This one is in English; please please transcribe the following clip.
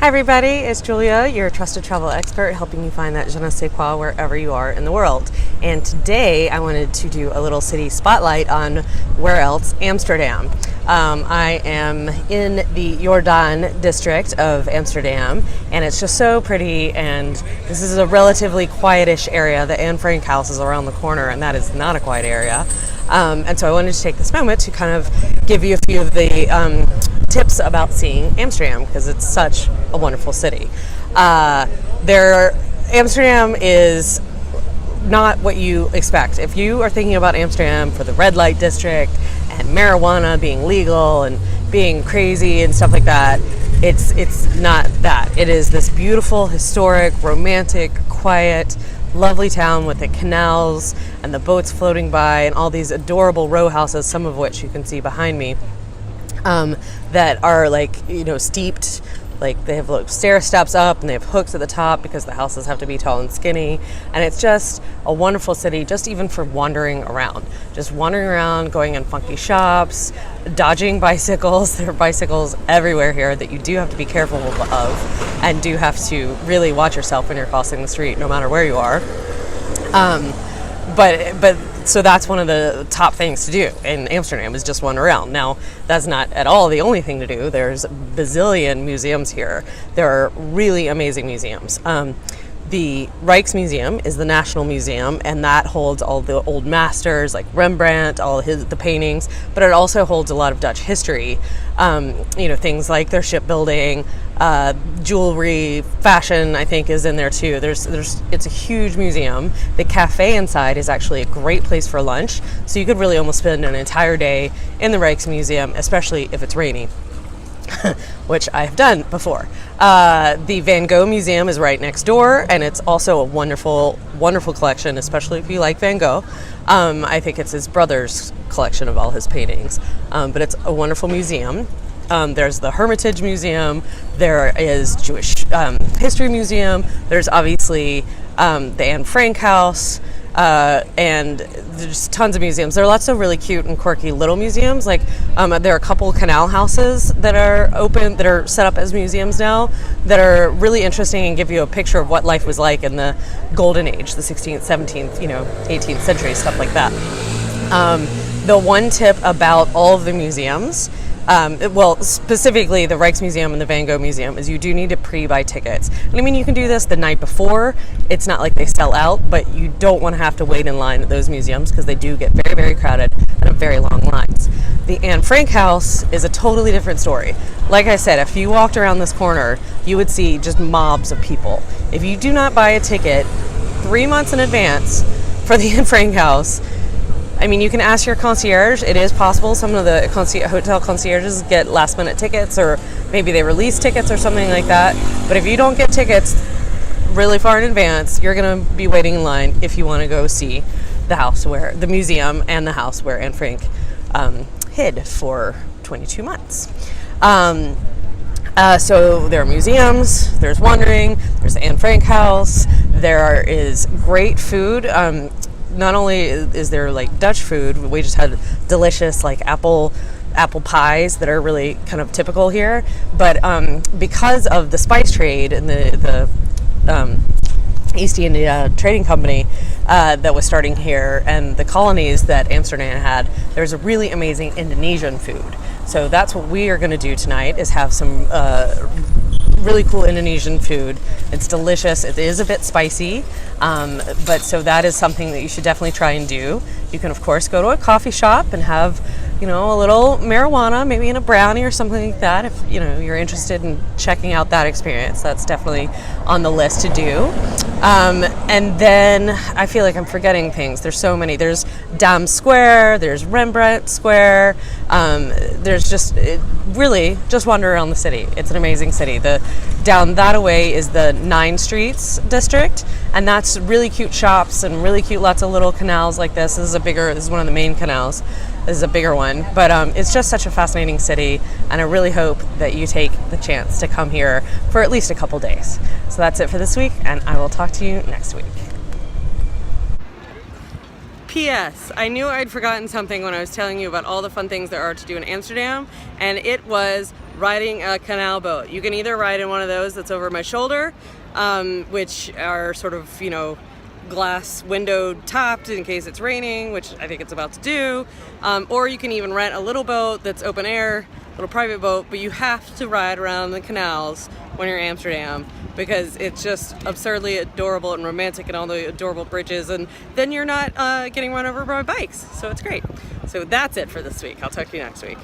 Hi everybody, it's Julia, your trusted travel expert, helping you find that je ne sais quoi wherever you are in the world. And today I wanted to do a little city spotlight on where else? Amsterdam. I am in the Jordaan district of Amsterdam, and it's just so pretty, and this is a relatively quietish area. The Anne Frank house is around the corner, and that is not a quiet area. And so I wanted to take this moment to kind of give you a few of the tips about seeing Amsterdam, because it's such a wonderful city. Amsterdam is not what you expect. If you are thinking about Amsterdam for the red light district and marijuana being legal and being crazy and stuff like that, it's not that. It is this beautiful, historic, romantic, quiet, lovely town with the canals and the boats floating by and all these adorable row houses, some of which you can see behind me, that are steeped. Like they have stair steps up and they have hooks at the top because the houses have to be tall and skinny. And it's just a wonderful city, just even for wandering around. Just wandering around, going in funky shops, dodging bicycles. There are bicycles everywhere here that you do have to be careful of, and do have to really watch yourself when you're crossing the street, no matter where you are. So that's one of the top things to do in Amsterdam, is just wander around. Now, that's not at all the only thing to do. There's a bazillion museums here. There are really amazing museums. The Rijksmuseum is the national museum, and that holds all the old masters like Rembrandt, the paintings, but it also holds a lot of Dutch history. Things like their shipbuilding, jewelry, fashion, I think, is in there too. It's a huge museum. The cafe inside is actually a great place for lunch, so you could really almost spend an entire day in the Rijksmuseum, especially if it's rainy. Which I have done before. The Van Gogh Museum is right next door, and it's also a wonderful, wonderful collection, especially if you like Van Gogh. I think it's his brother's collection of all his paintings, but it's a wonderful museum. There's the Hermitage Museum. There is Jewish History Museum. There's obviously the Anne Frank house. And there's tons of museums. There are lots of really cute and quirky little museums. There are a couple canal houses that are open, that are set up as museums now, that are really interesting and give you a picture of what life was like in the Golden Age, the 16th, 17th, 18th century, stuff like that. The one tip about all of the museums, specifically the Rijksmuseum and the Van Gogh Museum, is you do need to pre-buy tickets. And I mean, you can do this the night before. It's not like they sell out, but you don't want to have to wait in line at those museums, because they do get very, very crowded and have very long lines. The Anne Frank house is a totally different story. Like I said, if you walked around this corner, you would see just mobs of people. If you do not buy a ticket 3 months in advance for the Anne Frank house, I mean, you can ask your concierge. It is possible some of the hotel concierges get last minute tickets, or maybe they release tickets or something like that. But if you don't get tickets really far in advance, you're going to be waiting in line if you want to go see the museum and the house where Anne Frank hid for 22 months. So there are museums, there's wandering, there's the Anne Frank house, there is great food. Not only is there Dutch food, we just had delicious apple pies that are really kind of typical here, but because of the spice trade and the East India Trading Company that was starting here, and the colonies that Amsterdam had, there's a really amazing Indonesian food. So that's what we are going to do tonight, is have some really cool Indonesian food. It's delicious. It is a bit spicy, but so that is something that you should definitely try and do. You can, of course, go to a coffee shop and have, a little marijuana, maybe in a brownie or something like that. If, you're interested in checking out that experience, that's definitely on the list to do. And then I feel like I'm forgetting things. There's so many. There's Dam Square, there's Rembrandt Square. There's really just wander around the city. It's an amazing city. Down that away is the 9 Streets district, and that's really cute shops and really cute, lots of little canals like this. This is one of the main canals. This is a bigger one, but it's just such a fascinating city, and I really hope that you take the chance to come here for at least a couple days. So that's it for this week, and I will talk to you next week. P.S. I knew I'd forgotten something when I was telling you about all the fun things there are to do in Amsterdam, and it was riding a canal boat. You can either ride in one of those that's over my shoulder, which are sort of, glass window topped in case it's raining, which I think it's about to do, or you can even rent a little boat that's open air, little private boat, but you have to ride around the canals when you're in Amsterdam because it's just absurdly adorable and romantic and all the adorable bridges, and then you're not getting run over by bikes, so it's great. So that's it for this week. I'll talk to you next week.